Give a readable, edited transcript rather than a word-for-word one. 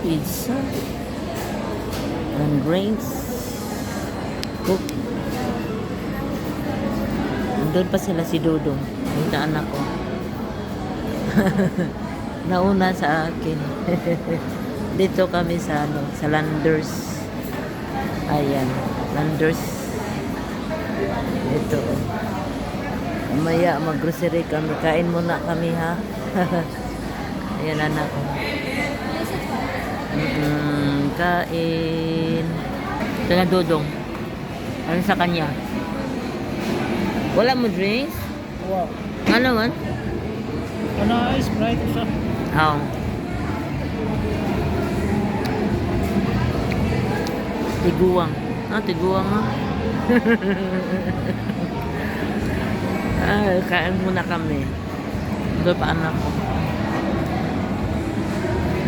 pizza. And drinks. Cook. Doon pa sila si Dudong. Yung anak ko. Nauna sa akin. Dito kami sa sa Landers. Ayan, Landers. Ito. Mamaya mag-grocery kami. Kain muna kami, ha. Ayan, anak ko. Kain. Ito na Dudong. Ano sa kanya? Wala mo drinks? Wow. Ano man? Ano, Sprite siya. Oo. Tiguang. Tiguang ha. Kain muna kami. Doon pa anak ko.